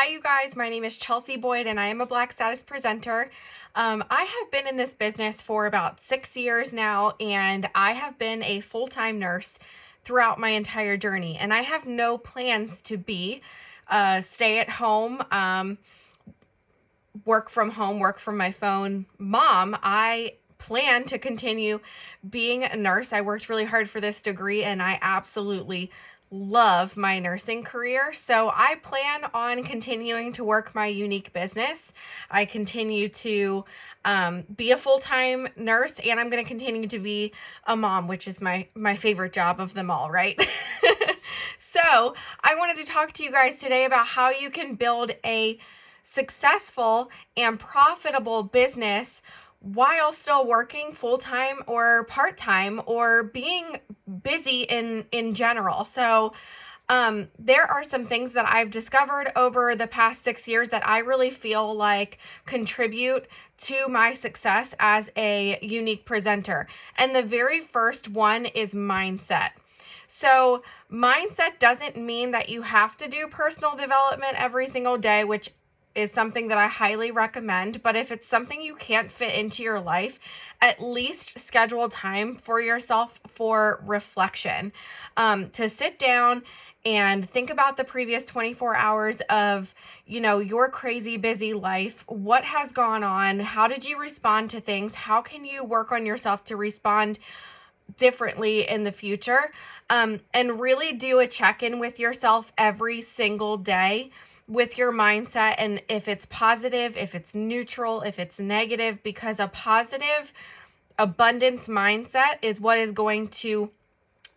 Hi, you guys. My name is Chelsea Boyd, and I am a Black Status presenter. I have been in this business for about 6 years now, and I have been a full-time nurse throughout my entire journey. And I have no plans to be stay at home, work from home, work from my phone mom. I plan to continue being a nurse. I worked really hard for this degree, and I absolutely love my nursing career. So I plan on continuing to work my unique business. I continue to be a full-time nurse, and I'm going to continue to be a mom, which is my favorite job of them all, right? So I wanted to talk to you guys today about how you can build a successful and profitable business while still working full-time or part-time or being busy in general. So there are some things that I've discovered over the past 6 years that I really feel like contribute to my success as a unique presenter. And the very first one is mindset. So mindset doesn't mean that you have to do personal development every single day, which is something that I highly recommend. But if it's something you can't fit into your life, at least schedule time for yourself for reflection, to sit down and think about the previous 24 hours of, your crazy busy life. What has gone on? How did you respond to things? How can you work on yourself to respond differently in the future? And really do a check-in with yourself every single day with your mindset, and if it's positive, if it's neutral, if it's negative, because a positive abundance mindset is what is going to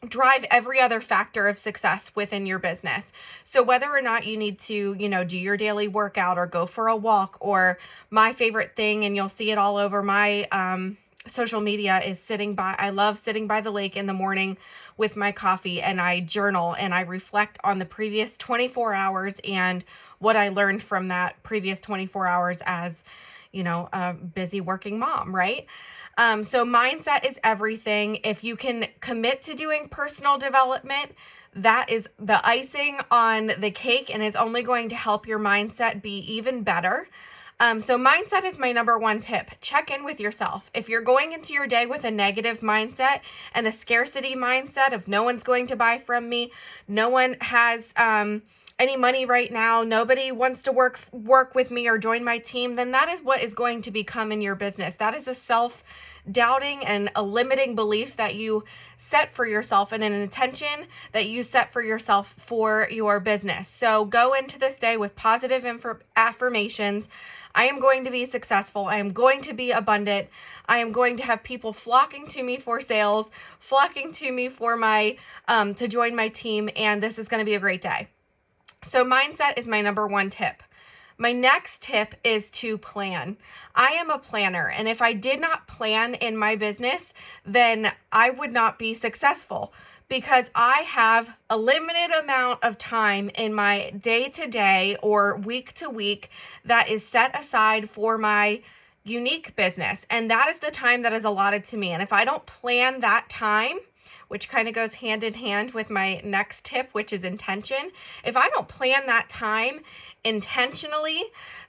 drive every other factor of success within your business. So whether or not you need to, do your daily workout or go for a walk, or my favorite thing, and you'll see it all over my social media, is I love sitting by the lake in the morning with my coffee, and I journal and I reflect on the previous 24 hours and what I learned from that previous 24 hours as, a busy working mom, right? So mindset is everything. If you can commit to doing personal development, that is the icing on the cake and is only going to help your mindset be even better. So mindset is my number one tip. Check in with yourself. If you're going into your day with a negative mindset and a scarcity mindset of no one's going to buy from me, no one has any money right now, nobody wants to work with me or join my team, then that is what is going to become in your business. That is a self-doubting and a limiting belief that you set for yourself, and an intention that you set for yourself for your business. So go into this day with positive affirmations. I am going to be successful. I am going to be abundant. I am going to have people flocking to me for sales, flocking to me for to join my team, and this is going to be a great day. So mindset is my number one tip. My next tip is to plan. I am a planner, and if I did not plan in my business, then I would not be successful, because I have a limited amount of time in my day-to-day or week-to-week that is set aside for my unique business, and that is the time that is allotted to me. And if I don't plan that time, which kind of goes hand in hand with my next tip, which is intention. If I don't plan that time intentionally,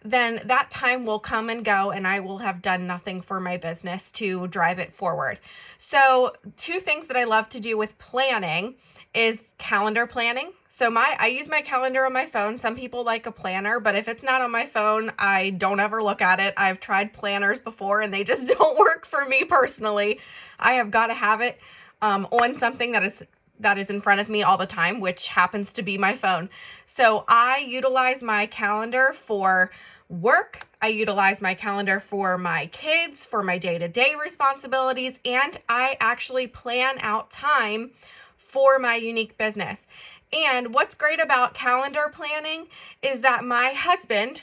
then that time will come and go, and I will have done nothing for my business to drive it forward. So 2 things that I love to do with planning is calendar planning. So I use my calendar on my phone. Some people like a planner, but if it's not on my phone, I don't ever look at it. I've tried planners before, and they just don't work for me personally. I have got to have it on something that is in front of me all the time, which happens to be my phone. So I utilize my calendar for work. I utilize my calendar for my kids, for my day-to-day responsibilities, and I actually plan out time for my unique business. And what's great about calendar planning is that my husband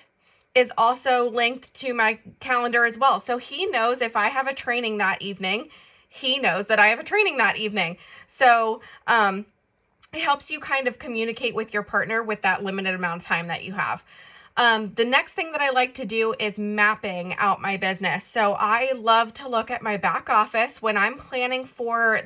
is also linked to my calendar as well. So he knows if I have a training that evening, he knows that I have a training that evening. So it helps you kind of communicate with your partner with that limited amount of time that you have. The next thing that I like to do is mapping out my business. So I love to look at my back office when I'm planning for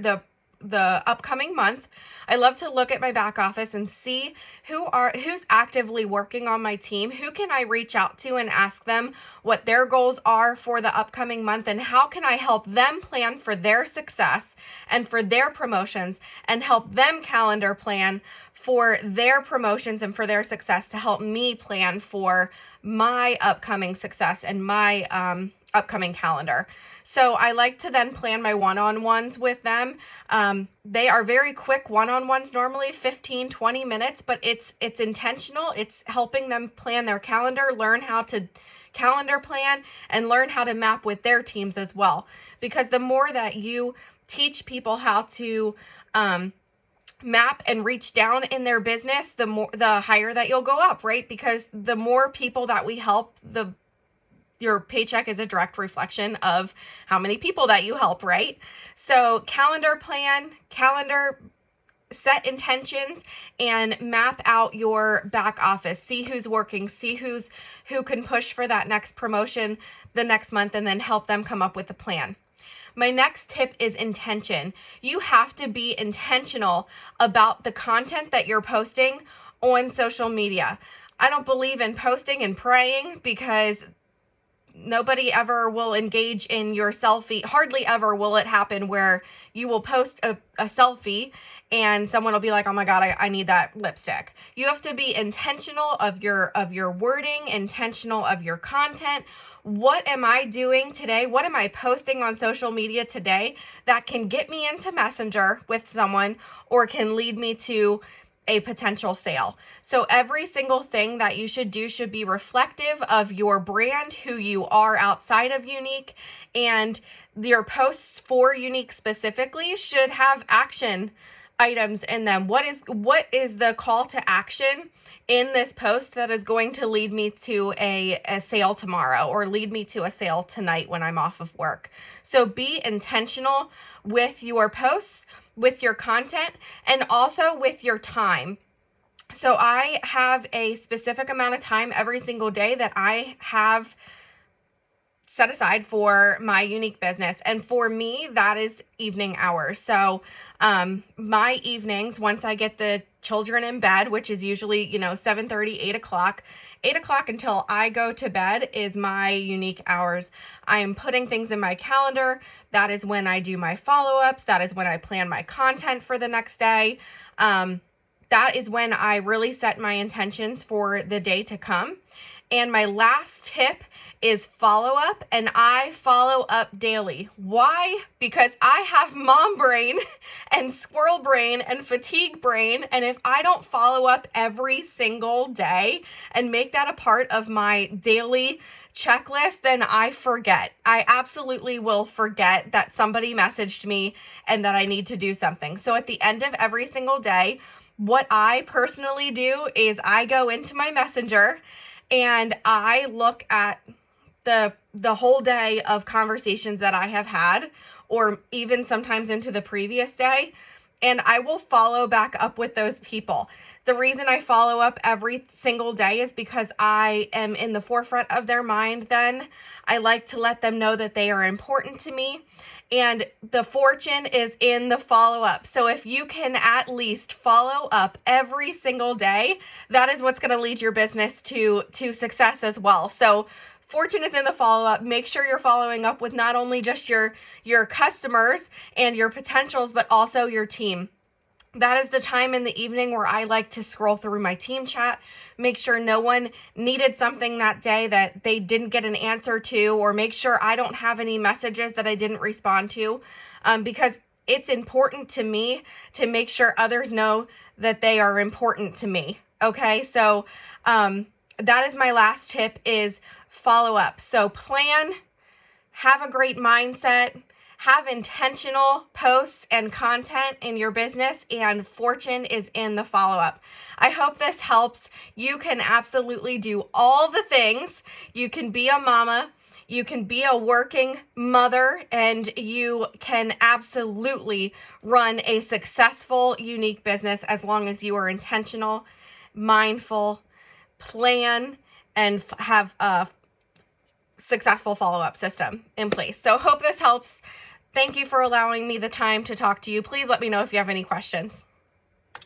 the upcoming month, I love to look at my back office and see who's actively working on my team. Who can I reach out to and ask them what their goals are for the upcoming month, and how can I help them plan for their success and for their promotions, and help them calendar plan for their promotions and for their success to help me plan for my upcoming success and my upcoming calendar. So I like to then plan my one-on-ones with them. They are very quick one-on-ones, normally 15, 20 minutes, but it's intentional. It's helping them plan their calendar, learn how to calendar plan, and learn how to map with their teams as well. Because the more that you teach people how to map and reach down in their business, the higher that you'll go up, right? Because the more people that we help, your paycheck is a direct reflection of how many people that you help, right? So calendar plan, set intentions, and map out your back office. See who's working, see who can push for that next promotion the next month, and then help them come up with a plan. My next tip is intention. You have to be intentional about the content that you're posting on social media. I don't believe in posting and praying, because nobody ever will engage in your selfie. Hardly ever will it happen where you will post a selfie and someone will be like, oh my God, I need that lipstick. You have to be intentional of your wording, intentional of your content. What am I doing today? What am I posting on social media today that can get me into Messenger with someone or can lead me to a potential sale? So every single thing that you should do should be reflective of your brand, who you are outside of Younique, and your posts for Younique specifically should have action items in them. What is the call to action in this post that is going to lead me to a sale tomorrow, or lead me to a sale tonight when I'm off of work? So be intentional with your posts, with your content, and also with your time. So I have a specific amount of time every single day that I have set aside for my Younique business. And for me, that is evening hours. So my evenings, once I get the children in bed, which is usually, 7:30, 8 o'clock, 8 o'clock until I go to bed is my Younique hours. I am putting things in my calendar. That is when I do my follow-ups. That is when I plan my content for the next day. That is when I really set my intentions for the day to come. And my last tip is follow up, and I follow up daily. Why? Because I have mom brain and squirrel brain and fatigue brain, and if I don't follow up every single day and make that a part of my daily checklist, then I forget. I absolutely will forget that somebody messaged me and that I need to do something. So at the end of every single day, what I personally do is I go into my Messenger and I look at the whole day of conversations that I have had, or even sometimes into the previous day, and I will follow back up with those people. The reason I follow up every single day is because I am in the forefront of their mind then. I like to let them know that they are important to me, and the fortune is in the follow-up. So if you can at least follow up every single day, that is what's going to lead your business to success as well. So fortune is in the follow-up. Make sure you're following up with not only just your customers and your potentials, but also your team. That is the time in the evening where I like to scroll through my team chat, make sure no one needed something that day that they didn't get an answer to, or make sure I don't have any messages that I didn't respond to, because it's important to me to make sure others know that they are important to me. Okay, so that is my last tip, is follow up. So plan, have a great mindset, have intentional posts and content in your business, and fortune is in the follow-up. I hope this helps. You can absolutely do all the things. You can be a mama, you can be a working mother, and you can absolutely run a successful, Younique business as long as you are intentional, mindful, plan, and have a successful follow-up system in place. So hope this helps. Thank you for allowing me the time to talk to you. Please let me know if you have any questions.